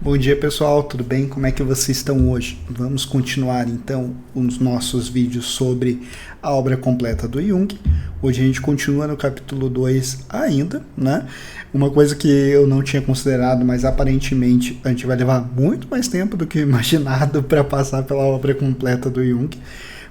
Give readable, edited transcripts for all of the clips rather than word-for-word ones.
Bom dia pessoal, tudo bem? Como é que vocês estão hoje? Vamos continuar então os nossos vídeos sobre a obra completa do Jung. Hoje a gente continua no capítulo 2 ainda, né? Uma coisa que eu não tinha considerado, mas aparentemente a gente vai levar muito mais tempo do que imaginado para passar pela obra completa do Jung.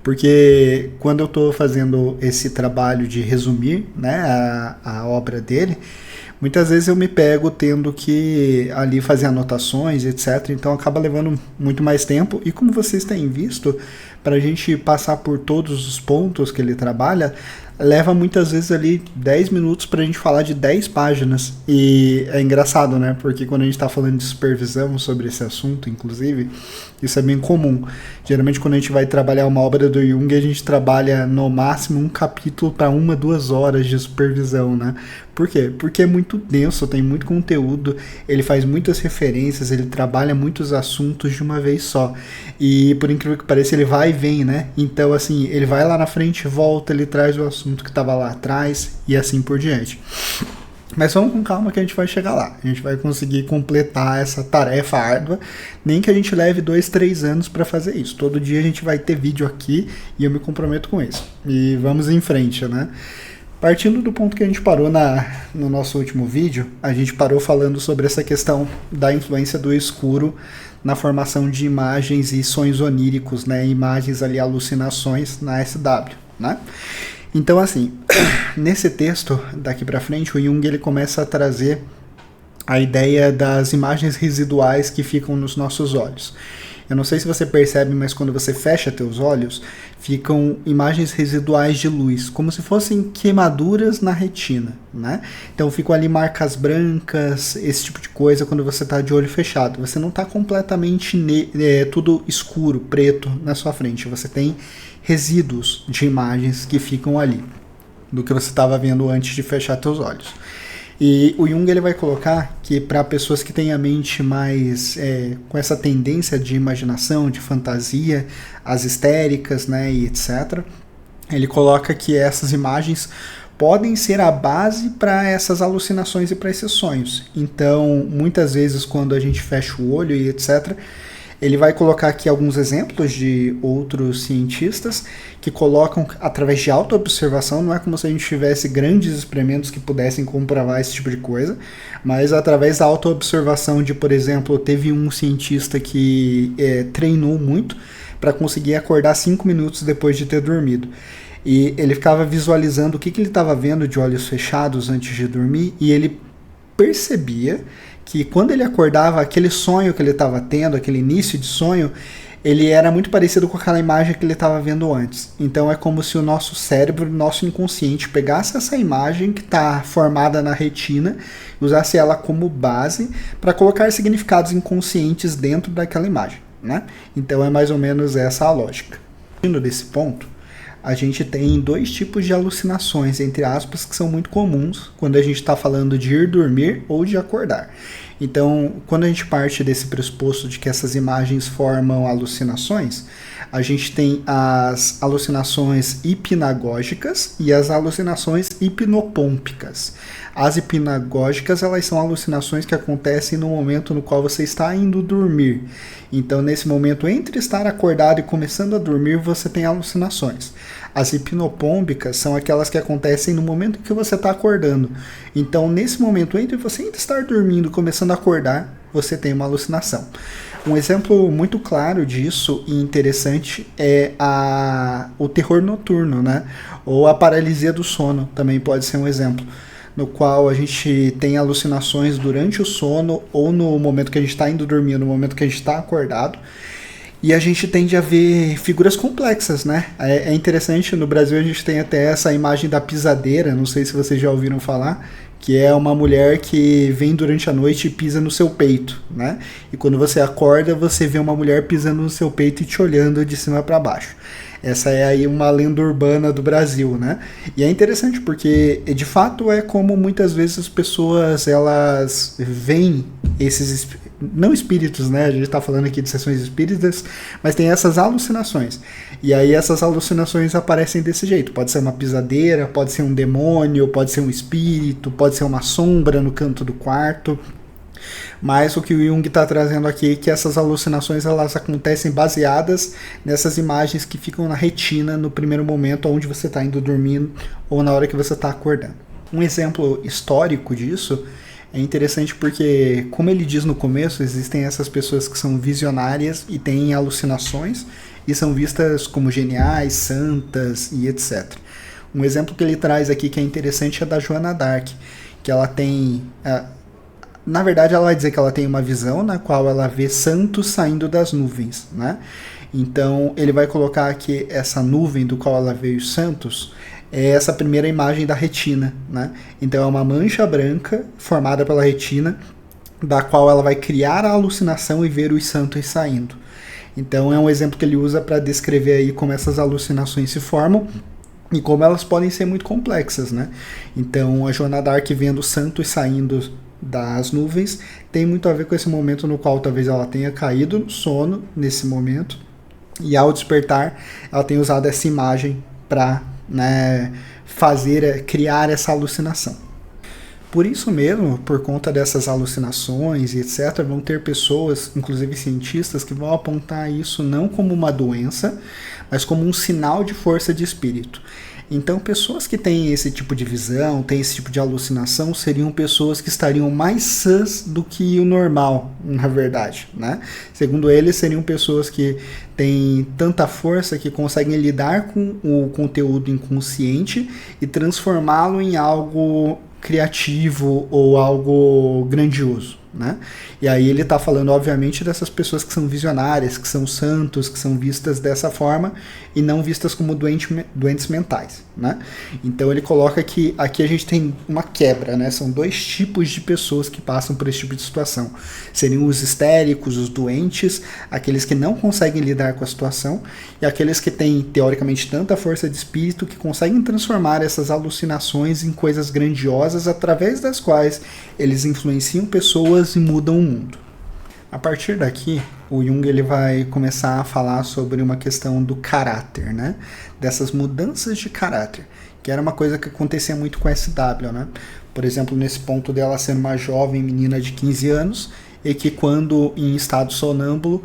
Porque quando eu estou fazendo esse trabalho de resumir, né, a obra dele, muitas vezes eu me pego tendo que ali fazer anotações, etc. Então acaba levando muito mais tempo. E como vocês têm visto, para a gente passar por todos os pontos que ele trabalha, leva muitas vezes ali 10 minutos para a gente falar de 10 páginas. E é engraçado, né? Porque quando a gente está falando de supervisão sobre esse assunto, inclusive, isso é bem comum. Geralmente quando a gente vai trabalhar uma obra do Jung, a gente trabalha no máximo um capítulo para 1-2 horas de supervisão, né? Por quê? Porque é muito denso, tem muito conteúdo, ele faz muitas referências, ele trabalha muitos assuntos de uma vez só. E por incrível que pareça, ele vai e vem, né? Então, assim, ele vai lá na frente, volta, ele traz o assunto que estava lá atrás e assim por diante. Mas vamos com calma que a gente vai chegar lá. A gente vai conseguir completar essa tarefa árdua, nem que a gente leve 2-3 anos para fazer isso. Todo dia a gente vai ter vídeo aqui e eu me comprometo com isso. E vamos em frente, né? Partindo do ponto que a gente parou no nosso último vídeo, a gente parou falando sobre essa questão da influência do escuro na formação de imagens e sonhos oníricos, né? Imagens ali, alucinações na SW, né? Então, assim, nesse texto, daqui para frente, o Jung ele começa a trazer a ideia das imagens residuais que ficam nos nossos olhos. Eu não sei se você percebe, mas quando você fecha teus olhos, ficam imagens residuais de luz, como se fossem queimaduras na retina, né? Então ficam ali marcas brancas, esse tipo de coisa quando você está de olho fechado. Você não está completamente tudo escuro, preto na sua frente. Você tem resíduos de imagens que ficam ali, do que você estava vendo antes de fechar teus olhos. E o Jung ele vai colocar que para pessoas que têm a mente mais com essa tendência de imaginação, de fantasia, as histéricas, né, e etc., ele coloca que essas imagens podem ser a base para essas alucinações e para esses sonhos. Então, muitas vezes, quando a gente fecha o olho e etc., ele vai colocar aqui alguns exemplos de outros cientistas que colocam através de autoobservação, não é como se a gente tivesse grandes experimentos que pudessem comprovar esse tipo de coisa, mas através da autoobservação de, por exemplo, teve um cientista que treinou muito para conseguir acordar 5 minutos depois de ter dormido. E ele ficava visualizando o que ele estava vendo de olhos fechados antes de dormir e ele percebia que quando ele acordava, aquele sonho que ele estava tendo, aquele início de sonho, ele era muito parecido com aquela imagem que ele estava vendo antes. Então é como se o nosso cérebro, nosso inconsciente, pegasse essa imagem que está formada na retina, usasse ela como base para colocar significados inconscientes dentro daquela imagem, né? Então é mais ou menos essa a lógica. Partindo desse ponto, a gente tem 2 tipos de alucinações, entre aspas, que são muito comuns quando a gente está falando de ir dormir ou de acordar. Então, quando a gente parte desse pressuposto de que essas imagens formam alucinações, a gente tem as alucinações hipnagógicas e as alucinações hipnopômpicas. As hipnagógicas, elas são alucinações que acontecem no momento no qual você está indo dormir. Então, nesse momento, entre estar acordado e começando a dormir, você tem alucinações. As hipnopômbicas são aquelas que acontecem no momento em que você está acordando. Então, nesse momento, entre você ainda estar dormindo e começando a acordar, você tem uma alucinação. Um exemplo muito claro disso e interessante é o terror noturno, né? Ou a paralisia do sono, também pode ser um exemplo, no qual a gente tem alucinações durante o sono ou no momento que a gente está indo dormir, no momento que a gente está acordado. E a gente tende a ver figuras complexas, né? É interessante, no Brasil a gente tem até essa imagem da pisadeira, não sei se vocês já ouviram falar, que é uma mulher que vem durante a noite e pisa no seu peito, né? E quando você acorda, você vê uma mulher pisando no seu peito e te olhando de cima para baixo. Essa é aí uma lenda urbana do Brasil, né? E é interessante porque, de fato, é como muitas vezes as pessoas, elas veem esses, não espíritos, né? A gente está falando aqui de sessões espíritas, mas tem essas alucinações. E aí essas alucinações aparecem desse jeito. Pode ser uma pisadeira, pode ser um demônio, pode ser um espírito, pode ser uma sombra no canto do quarto. Mas o que o Jung está trazendo aqui é que essas alucinações elas acontecem baseadas nessas imagens que ficam na retina no primeiro momento onde você está indo dormindo ou na hora que você está acordando. Um exemplo histórico disso é interessante porque, como ele diz no começo, existem essas pessoas que são visionárias e têm alucinações e são vistas como geniais, santas e etc. Um exemplo que ele traz aqui que é interessante é da Joana d'Arc, que ela tem... Na verdade, ela vai dizer que ela tem uma visão na qual ela vê santos saindo das nuvens, né? Então, ele vai colocar aqui essa nuvem do qual ela vê os santos, é essa primeira imagem da retina, né? Então, é uma mancha branca formada pela retina, da qual ela vai criar a alucinação e ver os santos saindo. Então, é um exemplo que ele usa para descrever aí como essas alucinações se formam e como elas podem ser muito complexas, né? Então, a Joana d'Arc vendo santos saindo das nuvens tem muito a ver com esse momento no qual talvez ela tenha caído no sono nesse momento e ao despertar ela tem usado essa imagem para, né, criar essa alucinação. Por isso mesmo, por conta dessas alucinações e etc, vão ter pessoas, inclusive cientistas, que vão apontar isso não como uma doença, mas como um sinal de força de espírito. Então, pessoas que têm esse tipo de visão, têm esse tipo de alucinação, seriam pessoas que estariam mais sãs do que o normal, na verdade, né? Segundo eles, seriam pessoas que têm tanta força que conseguem lidar com o conteúdo inconsciente e transformá-lo em algo criativo ou algo grandioso, né? E aí ele está falando, obviamente, dessas pessoas que são visionárias, que são santos, que são vistas dessa forma e não vistas como doentes mentais, né? Então ele coloca que aqui a gente tem uma quebra, né? São dois tipos de pessoas que passam por esse tipo de situação. Seriam os histéricos, os doentes, aqueles que não conseguem lidar com a situação e aqueles que têm, teoricamente, tanta força de espírito que conseguem transformar essas alucinações em coisas grandiosas através das quais eles influenciam pessoas e mudam o mundo. A partir daqui, o Jung ele vai começar a falar sobre uma questão do caráter, né? Dessas mudanças de caráter, que era uma coisa que acontecia muito com a SW, né? Por exemplo, nesse ponto dela ser uma jovem menina de 15 anos e que quando em estado sonâmbulo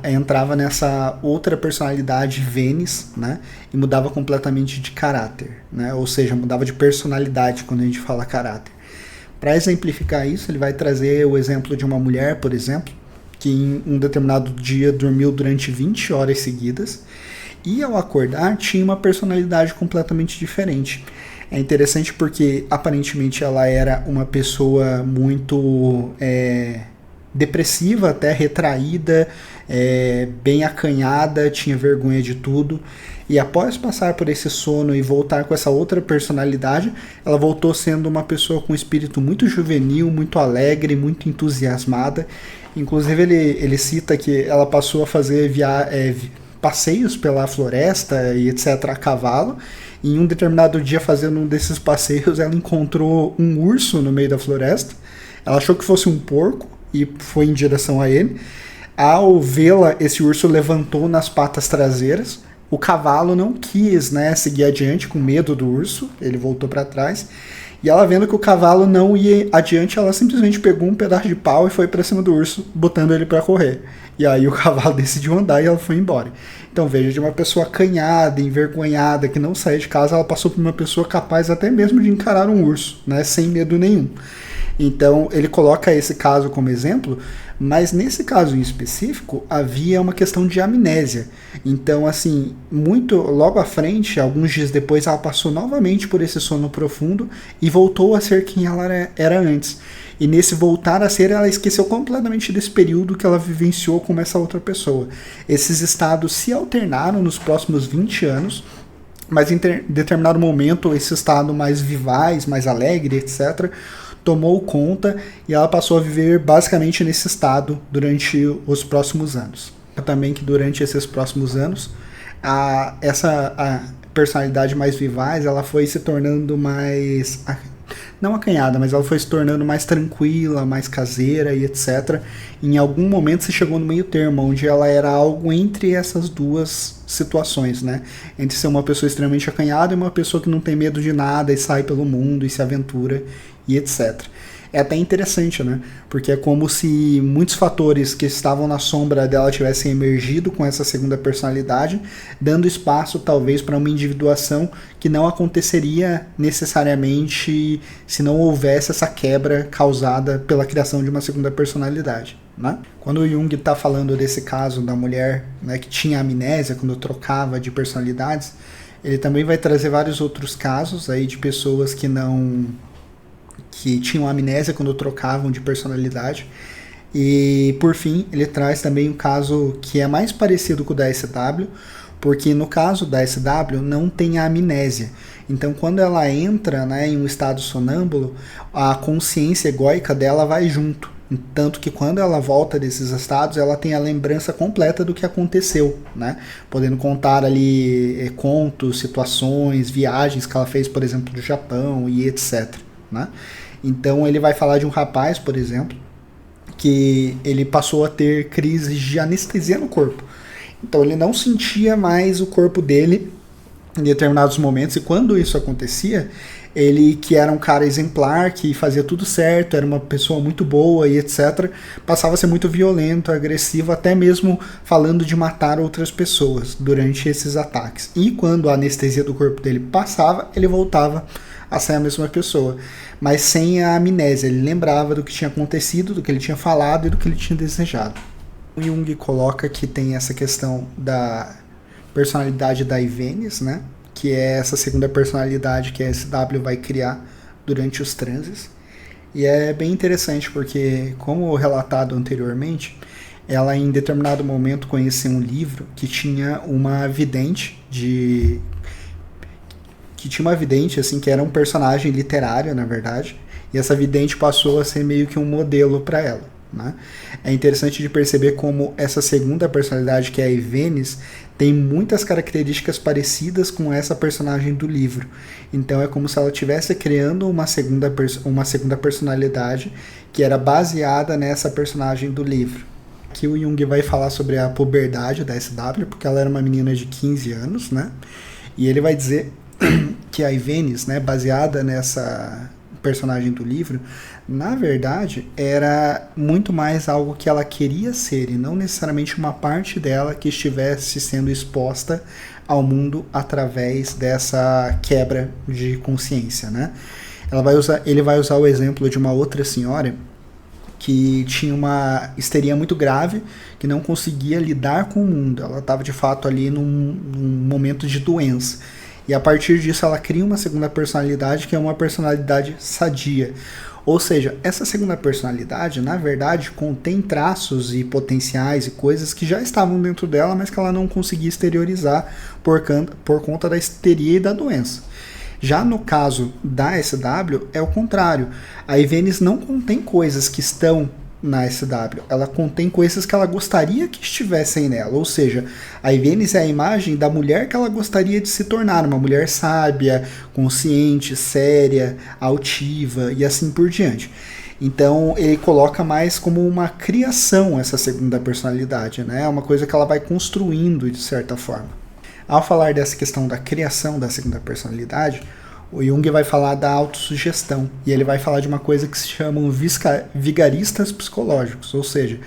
entrava nessa outra personalidade Vênus, né? E mudava completamente de caráter, né? Ou seja, mudava de personalidade quando a gente fala caráter. Para exemplificar isso, ele vai trazer o exemplo de uma mulher, por exemplo, que em um determinado dia dormiu durante 20 horas seguidas e ao acordar tinha uma personalidade completamente diferente. É interessante porque aparentemente ela era uma pessoa muito depressiva, até retraída, bem acanhada, tinha vergonha de tudo. E após passar por esse sono e voltar com essa outra personalidade, ela voltou sendo uma pessoa com um espírito muito juvenil, muito alegre, muito entusiasmada. Inclusive ele cita que ela passou a fazer passeios pela floresta e etc. a cavalo. E em um determinado dia, fazendo um desses passeios, ela encontrou um urso no meio da floresta. Ela achou que fosse um porco e foi em direção a ele. Ao vê-la, esse urso levantou nas patas traseiras. O cavalo não quis, né, seguir adiante com medo do urso, ele voltou para trás. E ela vendo que o cavalo não ia adiante, ela simplesmente pegou um pedaço de pau e foi para cima do urso, botando ele para correr. E aí o cavalo decidiu andar e ela foi embora. Então veja, de uma pessoa acanhada, envergonhada, que não saía de casa, ela passou por uma pessoa capaz até mesmo de encarar um urso, né, sem medo nenhum. Então ele coloca esse caso como exemplo, mas nesse caso em específico havia uma questão de amnésia. Então assim, logo à frente, alguns dias depois, ela passou novamente por esse sono profundo e voltou a ser quem ela era antes. E nesse voltar a ser, ela esqueceu completamente desse período que ela vivenciou como essa outra pessoa. Esses estados se alternaram nos próximos 20 anos, mas em determinado momento esse estado mais vivaz, mais alegre, etc., tomou conta e ela passou a viver basicamente nesse estado durante os próximos anos. Também que durante esses próximos anos, a personalidade mais vivaz, ela foi se tornando mais, não acanhada, mas ela foi se tornando mais tranquila, mais caseira e etc. Em algum momento se chegou no meio termo, onde ela era algo entre essas duas situações, né? Entre ser uma pessoa extremamente acanhada e uma pessoa que não tem medo de nada e sai pelo mundo e se aventura e etc. É até interessante, né? Porque é como se muitos fatores que estavam na sombra dela tivessem emergido com essa segunda personalidade, dando espaço talvez para uma individuação que não aconteceria necessariamente se não houvesse essa quebra causada pela criação de uma segunda personalidade, né? Quando o Jung está falando desse caso da mulher, né, que tinha amnésia quando trocava de personalidades, ele também vai trazer vários outros casos aí de pessoas que tinham amnésia quando trocavam de personalidade. E por fim, ele traz também um caso que é mais parecido com o da SW, porque no caso da SW não tem a amnésia. Então quando ela entra, né, em um estado sonâmbulo, a consciência egóica dela vai junto. Tanto que quando ela volta desses estados, ela tem a lembrança completa do que aconteceu, né? Podendo contar ali contos, situações, viagens que ela fez, por exemplo, do Japão e etc, né? Então ele vai falar de um rapaz, por exemplo, que ele passou a ter crises de anestesia no corpo. Então ele não sentia mais o corpo dele em determinados momentos, e quando isso acontecia, ele, que era um cara exemplar, que fazia tudo certo, era uma pessoa muito boa e etc., passava a ser muito violento, agressivo, até mesmo falando de matar outras pessoas durante esses ataques. E quando a anestesia do corpo dele passava, ele voltava a ser a mesma pessoa, mas sem a amnésia. Ele lembrava do que tinha acontecido, do que ele tinha falado e do que ele tinha desejado. O Jung coloca que tem essa questão da personalidade da Ivênis, né? Que é essa segunda personalidade que a SW vai criar durante os transes. E é bem interessante porque, como relatado anteriormente, ela em determinado momento conheceu um livro que tinha uma vidente assim, que era um personagem literário, na verdade, e essa vidente passou a ser meio que um modelo para ela, né? É interessante de perceber como essa segunda personalidade, que é a Ivênis, tem muitas características parecidas com essa personagem do livro. Então é como se ela estivesse criando uma segunda personalidade que era baseada nessa personagem do livro. Aqui o Jung vai falar sobre a puberdade da SW, porque ela era uma menina de 15 anos, né? E ele vai dizer que a Ivênis, né, baseada nessa personagem do livro, na verdade era muito mais algo que ela queria ser e não necessariamente uma parte dela que estivesse sendo exposta ao mundo através dessa quebra de consciência, né? Ele vai usar o exemplo de uma outra senhora que tinha uma histeria muito grave, que não conseguia lidar com o mundo. Ela estava de fato ali num momento de doença. E a partir disso ela cria uma segunda personalidade, que é uma personalidade sadia. Ou seja, essa segunda personalidade, na verdade, contém traços e potenciais e coisas que já estavam dentro dela, mas que ela não conseguia exteriorizar por conta da histeria e da doença. Já no caso da SW, é o contrário. A Ivênis não contém coisas que estão na SW, ela contém coisas que ela gostaria que estivessem nela, ou seja, a Ivênis é a imagem da mulher que ela gostaria de se tornar, uma mulher sábia, consciente, séria, altiva e assim por diante. Então ele coloca mais como uma criação essa segunda personalidade, né? Uma coisa que ela vai construindo de certa forma. Ao falar dessa questão da criação da segunda personalidade, o Jung vai falar da autossugestão, e ele vai falar de uma coisa que se chamam vigaristas psicológicos, ou seja,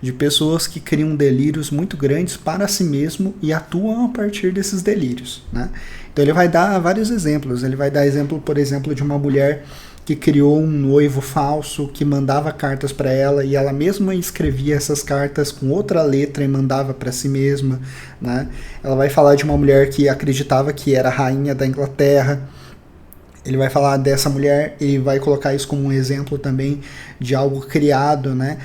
de pessoas que criam delírios muito grandes para si mesmo e atuam a partir desses delírios, né? Então ele vai dar vários exemplos. Ele vai dar exemplo, por exemplo, de uma mulher que criou um noivo falso, que mandava cartas para ela e ela mesma escrevia essas cartas com outra letra e mandava para si mesma, né? Ela vai falar de uma mulher que acreditava que era rainha da Inglaterra. Ele vai falar dessa mulher e vai colocar isso como um exemplo também de algo criado, né?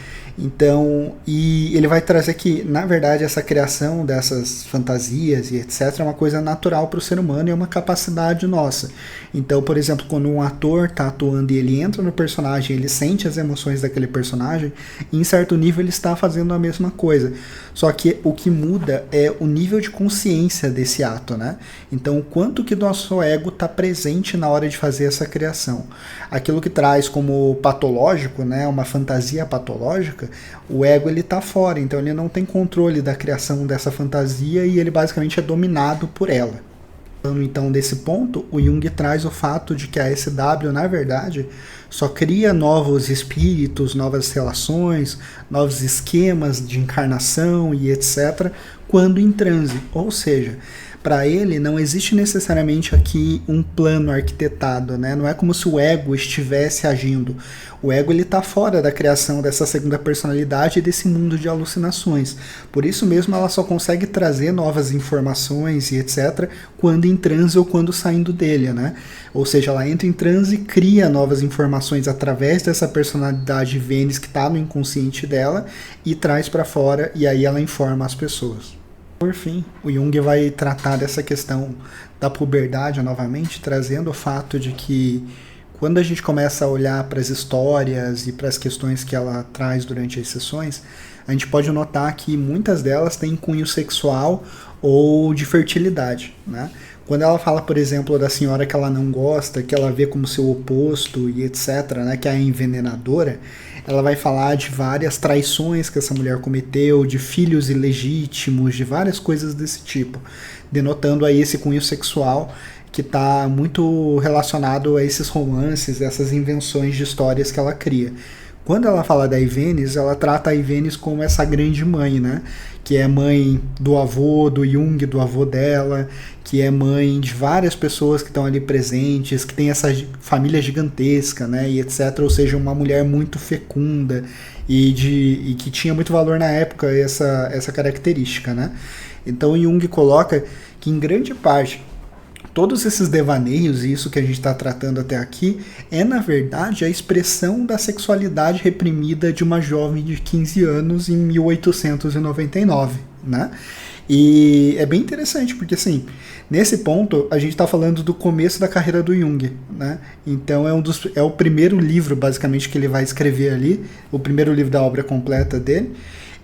Então, e ele vai trazer que, na verdade, essa criação dessas fantasias e etc. é uma coisa natural para o ser humano e é uma capacidade nossa. Então, por exemplo, quando um ator está atuando e ele entra no personagem, ele sente as emoções daquele personagem, e em certo nível ele está fazendo a mesma coisa. Só que o que muda é o nível de consciência desse ato, né? Então, o quanto que nosso ego está presente na hora de fazer essa criação. Aquilo que traz como patológico, né, uma fantasia patológica, o ego ele está fora, então ele não tem controle da criação dessa fantasia e ele basicamente é dominado por ela. Então, desse ponto, o Jung traz o fato de que a SW, na verdade, só cria novos espíritos, novas relações, novos esquemas de encarnação e etc. quando em transe. Ou seja, para ele não existe necessariamente aqui um plano arquitetado, né? Não é como se o ego estivesse agindo. O ego está fora da criação dessa segunda personalidade e desse mundo de alucinações. Por isso mesmo ela só consegue trazer novas informações e etc. quando em transe ou quando saindo dele, né? Ou seja, ela entra em transe e cria novas informações através dessa personalidade Vênus que está no inconsciente dela e traz para fora, e aí ela informa as pessoas. Por fim, o Jung vai tratar dessa questão da puberdade novamente, trazendo o fato de que quando a gente começa a olhar para as histórias e para as questões que ela traz durante as sessões, a gente pode notar que muitas delas têm cunho sexual ou de fertilidade, né? Quando ela fala, por exemplo, da senhora que ela não gosta, que ela vê como seu oposto e etc., né, que é a envenenadora, ela vai falar de várias traições que essa mulher cometeu, de filhos ilegítimos, de várias coisas desse tipo, denotando aí esse cunho sexual que está muito relacionado a esses romances, essas invenções de histórias que ela cria. Quando ela fala da Ivênis, ela trata a Ivênis como essa grande mãe, né? Que é mãe do avô, do Jung, do avô dela, que é mãe de várias pessoas que estão ali presentes, que tem essa família gigantesca, né? E etc. Ou seja, uma mulher muito fecunda e que tinha muito valor na época essa característica, né? Então Jung coloca que em grande parte todos esses devaneios e isso que a gente está tratando até aqui é, na verdade, a expressão da sexualidade reprimida de uma jovem de 15 anos em 1899, né? E é bem interessante, porque assim, nesse ponto a gente está falando do começo da carreira do Jung, né? Então é o primeiro livro, basicamente, que ele vai escrever ali, o primeiro livro da obra completa dele.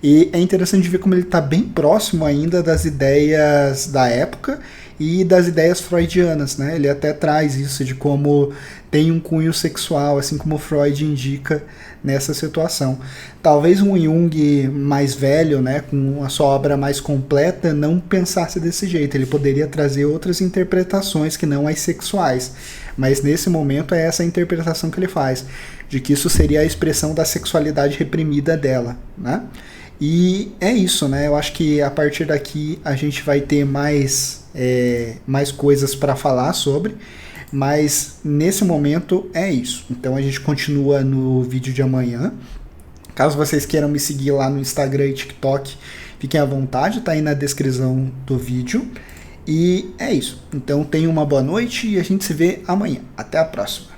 E é interessante ver como ele está bem próximo ainda das ideias da época e das ideias freudianas, né? Ele até traz isso de como tem um cunho sexual, assim como Freud indica nessa situação. Talvez um Jung mais velho, né, com a sua obra mais completa, não pensasse desse jeito. Ele poderia trazer outras interpretações que não as sexuais. Mas nesse momento é essa interpretação que ele faz, de que isso seria a expressão da sexualidade reprimida dela, né? E é isso, né? Eu acho que a partir daqui a gente vai ter mais coisas para falar sobre, mas nesse momento é isso. Então a gente continua no vídeo de amanhã. Caso vocês queiram me seguir lá no Instagram e TikTok, fiquem à vontade, tá aí na descrição do vídeo. E é isso. Então tenham uma boa noite e a gente se vê amanhã. Até a próxima.